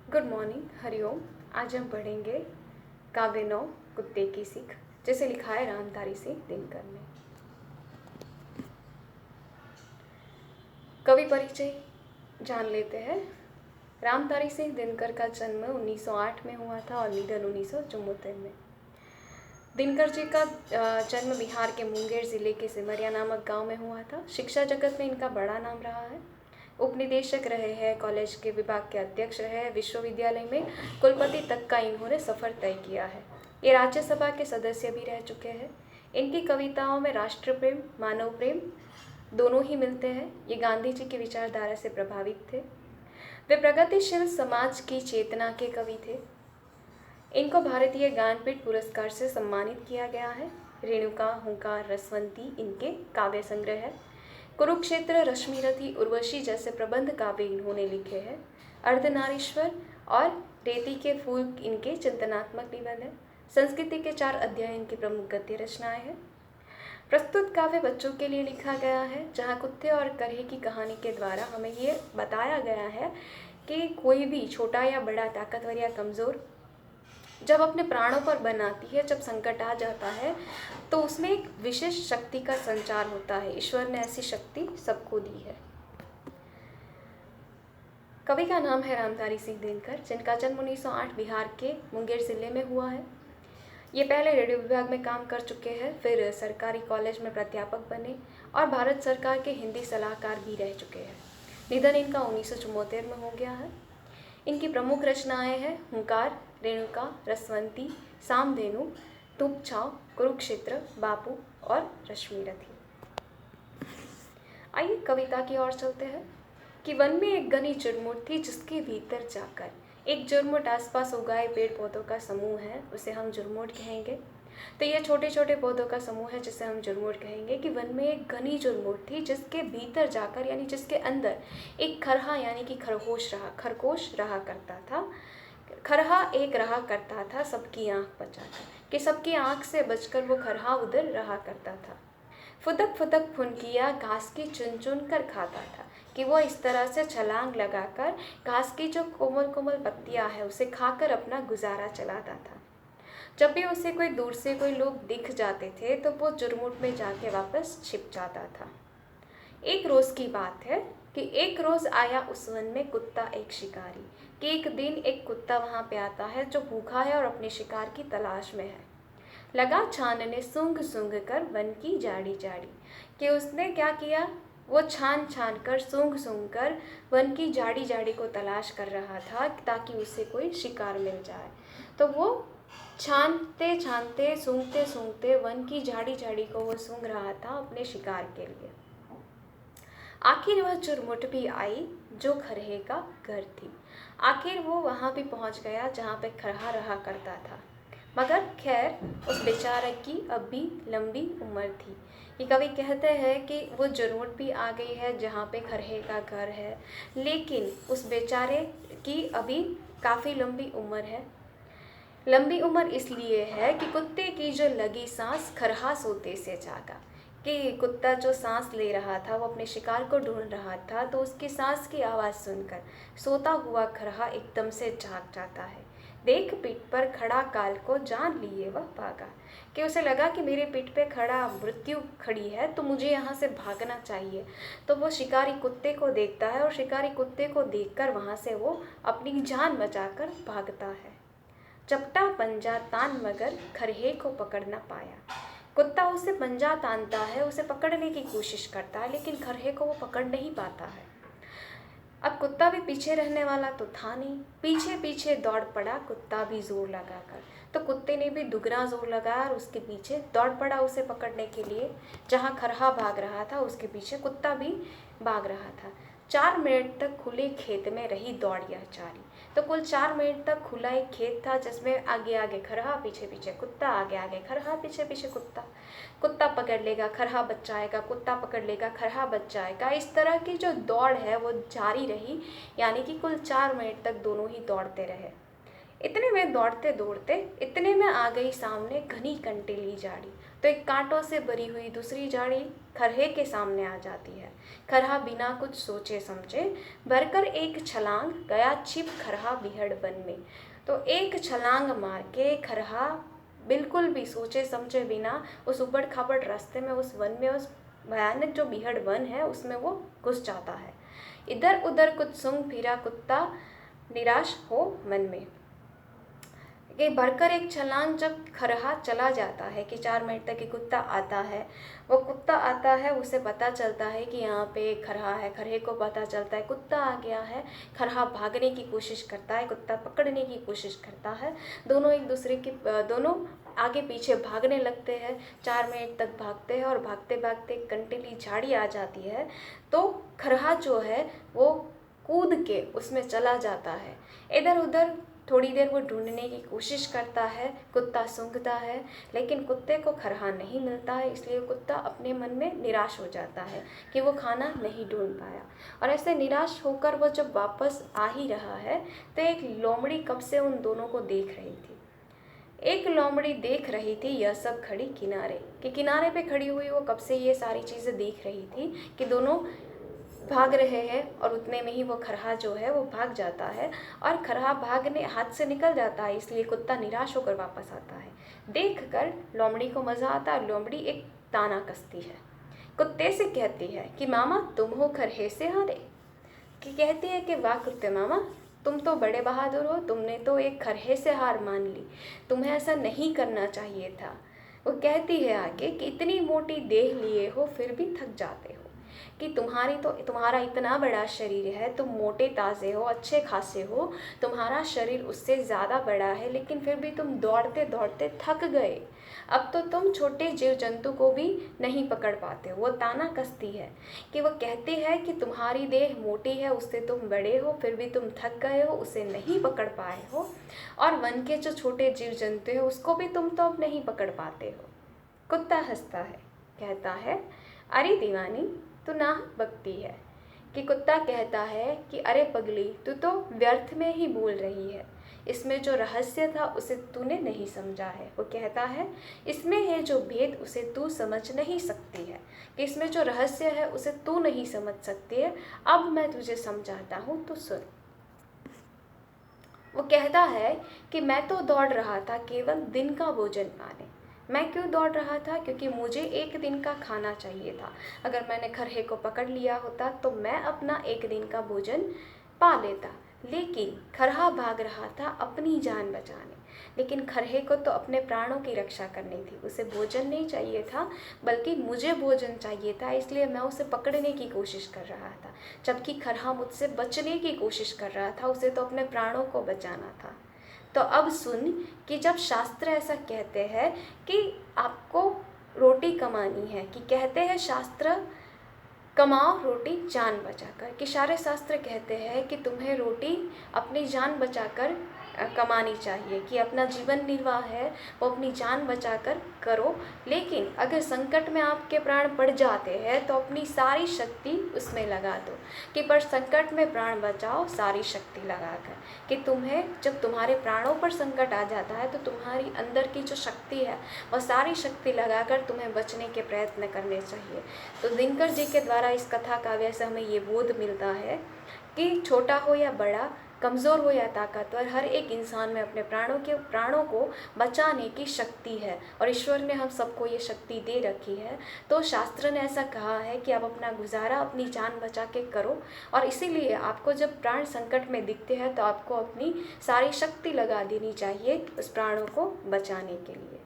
Good morning, Hariom. आज हम पढ़ेंगे काव्य नौ कुत्ते की सीख, जिसे लिखा है रामधारी सिंह दिनकर ने। कवि परिचय जान लेते हैं। रामधारी सिंह दिनकर का जन्म 1908 में हुआ था और निधन 1974 में। दिनकर जी का जन्म बिहार के मुंगेर जिले के सिमरिया नामक गांव में हुआ था। शिक्षा जगत में इनका बड़ा नाम रहा है। उपनिदेशक रहे हैं, कॉलेज के विभाग के अध्यक्ष रहे हैं, विश्वविद्यालय में कुलपति तक का इन्होंने सफ़र तय किया है। ये राज्यसभा के सदस्य भी रह चुके हैं। इनकी कविताओं में राष्ट्र प्रेम, मानव प्रेम दोनों ही मिलते हैं। ये गांधी जी की विचारधारा से प्रभावित थे। वे प्रगतिशील समाज की चेतना के कवि थे। इनको भारतीय ज्ञानपीठ पुरस्कार से सम्मानित किया गया है। रेणुका, हुंकार, रसवंती इनके काव्य संग्रह है। कुरुक्षेत्र, रश्मिरथी, उर्वशी जैसे प्रबंध काव्य इन्होंने लिखे हैं। अर्धनारीश्वर और रेती के फूल इनके चिंतनात्मक निबंध है। संस्कृति के 4 अध्याय इनकी प्रमुख गद्य रचनाएं हैं। प्रस्तुत काव्य बच्चों के लिए लिखा गया है, जहाँ कुत्ते और करहे की कहानी के द्वारा हमें ये बताया गया है कि कोई भी छोटा या बड़ा, ताकतवर या कमज़ोर जब अपने प्राणों पर बनाती है, जब संकट आ जाता है, तो उसमें एक विशेष शक्ति का संचार होता है। ईश्वर ने ऐसी शक्ति सबको दी है। कवि का नाम है रामधारी सिंह दिनकर, जिनका जन्म 1908 बिहार के मुंगेर जिले में हुआ है। ये पहले रेडियो विभाग में काम कर चुके हैं, फिर सरकारी कॉलेज में प्राध्यापक बने और भारत सरकार के हिंदी सलाहकार भी रह चुके हैं। निधन इनका 1974 में हो गया है। इनकी प्रमुख रचनाएं हैं हुंकार, रेणुका, रसवंती, सामधेनु, धूप छाँव, कुरुक्षेत्र, बापू और रश्मिरथी। आइए कविता की ओर चलते हैं। कि वन में एक घनी झुरमुट थी, जिसके भीतर जाकर एक झुरमुट आसपास उगाए पेड़ पौधों का समूह है, उसे हम झुरमुट कहेंगे। तो ये छोटे छोटे पौधों का समूह है, जिसे हम झुरमुट कहेंगे। कि वन में एक घनी झुरमुट थी, जिसके भीतर जाकर यानी जिसके अंदर एक खरहा यानी कि खरगोश रहा करता था। खरहा एक रहा करता था सबकी आंख बचाकर, कि सबकी आंख से बचकर वो खरहा उधर रहा करता था। फुदक फुदक फुनकिया घास की चुन चुन कर खाता था, कि वो इस तरह से छलांग लगाकर घास की जो कोमल कोमल पत्तियां है उसे खाकर अपना गुजारा चलाता था। जब भी उसे कोई दूर से कोई लोग दिख जाते थे तो वो झुरमुट में जाके वापस छिप जाता था। एक रोज की बात है कि एक रोज आया उस वन में कुत्ता एक शिकारी। कि एक दिन एक कुत्ता वहां पे आता है जो भूखा है और अपने शिकार की तलाश में है। लगा छानने सूंघ सूंघ कर वन की जाड़ी जाड़ी। कि उसने क्या किया, वो छान छान कर सूंघ सूंघ कर वन की जाड़ी जाड़ी को तलाश कर रहा था, ताकि उसे कोई शिकार मिल जाए। तो वो छानते छानते सूंघते सूंघते वन की जाड़ी जाड़ी को वो सूंघ रहा था अपने शिकार के लिए। आखिर वह झुरमुट भी आई जो खरहे का घर थी। आखिर वो वहाँ भी पहुँच गया जहाँ पे खरहा रहा करता था। मगर खैर उस बेचारे की अब भी लंबी उम्र थी। ये कवि कहते हैं कि वो झुरमुट भी आ गई है जहाँ पे खरहे का घर है, लेकिन उस बेचारे की अभी काफ़ी लंबी उम्र है। लंबी उम्र इसलिए है कि कुत्ते की जो लगी सांस खरहा सोते से जागा। कि कुत्ता जो सांस ले रहा था वो अपने शिकार को ढूंढ रहा था, तो उसकी सांस की आवाज़ सुनकर सोता हुआ खरहा एकदम से जाग जाता है। देख पीठ पर खड़ा काल को जान लिए वह भागा। कि उसे लगा कि मेरे पीठ पे खड़ा मृत्यु खड़ी है, तो मुझे यहाँ से भागना चाहिए। तो वो शिकारी कुत्ते को देखता है और शिकारी कुत्ते को देखकर वहाँ से वो अपनी जान बचाकर भागता है। चपटा पंजा तान मगर खरहे को पकड़ न पाया। कुत्ता उसे पंजा तानता है, उसे पकड़ने की कोशिश करता है, लेकिन खरहे को वो पकड़ नहीं पाता है। अब कुत्ता भी पीछे रहने वाला तो था नहीं, पीछे पीछे दौड़ पड़ा कुत्ता भी जोर लगाकर। तो कुत्ते ने भी दुगना जोर लगाया और उसके पीछे दौड़ पड़ा उसे पकड़ने के लिए। जहाँ खरहा भाग रहा था उसके पीछे कुत्ता भी भाग रहा था। 4 मिनट तक खुले खेत में रही दौड़ यह जारी। तो कुल 4 मिनट तक खुला एक खेत था, जिसमें आगे आगे खरहा, पीछे पीछे कुत्ता, आगे आगे खरहा, पीछे पीछे कुत्ता। कुत्ता पकड़ लेगा, खरहा बच जाएगा, कुत्ता पकड़ लेगा, खरहा बच जाएगा। इस तरह की जो दौड़ है वो जारी रही, यानी कि कुल 4 मिनट तक दोनों ही दौड़ते रहे। इतने में दौड़ते दौड़ते इतने में आ गई सामने घनी कंटीली झाड़ी। तो एक कांटों से भरी हुई दूसरी झाड़ी खरहे के सामने आ जाती है। खरहा बिना कुछ सोचे समझे भरकर एक छलांग गया छिप खरहा बीहड़ वन में। तो एक छलांग मार के खरहा बिल्कुल भी सोचे समझे बिना उस उबड़ खाबड़ रास्ते में, उस वन में, उस भयानक जो बीहड़ वन है उसमें वो घुस जाता है। इधर उधर कुछ सूंघ फिरा कुत्ता निराश हो मन में। ये भरकर एक छलांग जब खरहा चला जाता है कि 4 मिनट तक एक कुत्ता आता है, वो कुत्ता आता है, उसे पता चलता है कि यहाँ पे एक खरहा है। खरहे को पता चलता है कुत्ता आ गया है। खरहा भागने की कोशिश करता है, कुत्ता पकड़ने की कोशिश करता है। दोनों एक दूसरे की दोनों आगे पीछे भागने लगते हैं। 4 मिनट तक भागते हैं और भागते भागते कंटीली झाड़ी आ जाती है। तो खरहा जो है वो कूद के उसमें चला जाता है। इधर उधर थोड़ी देर वो ढूंढने की कोशिश करता है, कुत्ता सूंघता है, लेकिन कुत्ते को खरहा नहीं मिलता है। इसलिए कुत्ता अपने मन में निराश हो जाता है कि वो खाना नहीं ढूंढ पाया। और ऐसे निराश होकर वो जब वापस आ ही रहा है तो एक लोमड़ी कब से उन दोनों को देख रही थी। एक लोमड़ी देख रही थी यह सब खड़ी किनारे, कि किनारे पे खड़ी हुई वो कब से ये सारी चीज़ें देख रही थी कि दोनों भाग रहे हैं। और उतने में ही वो खरहा जो है वो भाग जाता है और खरहा भागने हाथ से निकल जाता है। इसलिए कुत्ता निराश होकर वापस आता है। देखकर लोमड़ी को मज़ा आता है। लोमड़ी एक ताना कसती है, कुत्ते से कहती है कि मामा तुम हो खरहे से हारे। कि कहती है कि वाह कुत्ते मामा, तुम तो बड़े बहादुर हो, तुमने तो एक खरहे से हार मान ली, तुम्हें ऐसा नहीं करना चाहिए था। वो कहती है आगे कि इतनी मोटी देह लिए हो फिर भी थक जाते हो, कि तुम्हारा इतना बड़ा शरीर है, तुम मोटे ताज़े हो, अच्छे खासे हो, तुम्हारा शरीर उससे ज़्यादा बड़ा है, लेकिन फिर भी तुम दौड़ते दौड़ते थक गए। अब तो तुम छोटे जीव जंतु को भी नहीं पकड़ पाते हो। वो ताना कसती है कि वो कहती है कि तुम्हारी देह मोटी है, उससे तुम बड़े हो, फिर भी तुम थक गए हो, उसे नहीं पकड़ पाए हो। और वन के जो छोटे जीव जंतु है उसको भी तुम तो अब नहीं पकड़ पाते हो। कुत्ता हंसता है, कहता है अरे दीवानी तू नाहक बकती है। कि कुत्ता कहता है कि अरे पगली, तू तो व्यर्थ में ही बोल रही है, इसमें जो रहस्य था उसे तूने नहीं समझा है। वो कहता है इसमें है जो भेद उसे तू समझ नहीं सकती है, कि इसमें जो रहस्य है उसे तू नहीं समझ सकती है। अब मैं तुझे समझाता हूँ तो सुन। वो कहता है कि मैं तो दौड़ रहा था केवल दिन का भोजन पाने। मैं क्यों दौड़ रहा था? क्योंकि मुझे एक दिन का खाना चाहिए था। अगर मैंने खरहे को पकड़ लिया होता तो मैं अपना एक दिन का भोजन पा लेता। लेकिन खरहा भाग रहा था अपनी जान बचाने, लेकिन खरहे को तो अपने प्राणों की रक्षा करनी थी। उसे भोजन नहीं चाहिए था, बल्कि मुझे भोजन चाहिए था, इसलिए मैं उसे पकड़ने की कोशिश कर रहा था। जबकि खरहा मुझसे बचने की कोशिश कर रहा था, उसे तो अपने प्राणों को बचाना था। तो अब सुन कि जब शास्त्र ऐसा कहते हैं कि आपको रोटी कमानी है, कि कहते हैं शास्त्र कमाओ रोटी जान बचाकर, कि सारे शास्त्र कहते हैं कि तुम्हें रोटी अपनी जान बचाकर कमानी चाहिए, कि अपना जीवन निर्वाह है वो अपनी जान बचाकर करो। लेकिन अगर संकट में आपके प्राण पड़ जाते हैं तो अपनी सारी शक्ति उसमें लगा दो, कि पर संकट में प्राण बचाओ सारी शक्ति लगाकर। कि तुम्हें जब तुम्हारे प्राणों पर संकट आ जाता है तो तुम्हारी अंदर की जो शक्ति है वह सारी शक्ति लगाकर तुम्हें बचने के प्रयत्न करने चाहिए। तो दिनकर जी के द्वारा इस कथा काव्य से हमें ये बोध मिलता है कि छोटा हो या बड़ा, कमज़ोर हो या ताकतवर, हर एक इंसान में अपने प्राणों को बचाने की शक्ति है और ईश्वर ने हम सबको ये शक्ति दे रखी है। तो शास्त्र ने ऐसा कहा है कि आप अपना गुजारा अपनी जान बचा के करो, और इसीलिए आपको जब प्राण संकट में दिखते हैं तो आपको अपनी सारी शक्ति लगा देनी चाहिए उस प्राणों को बचाने के लिए।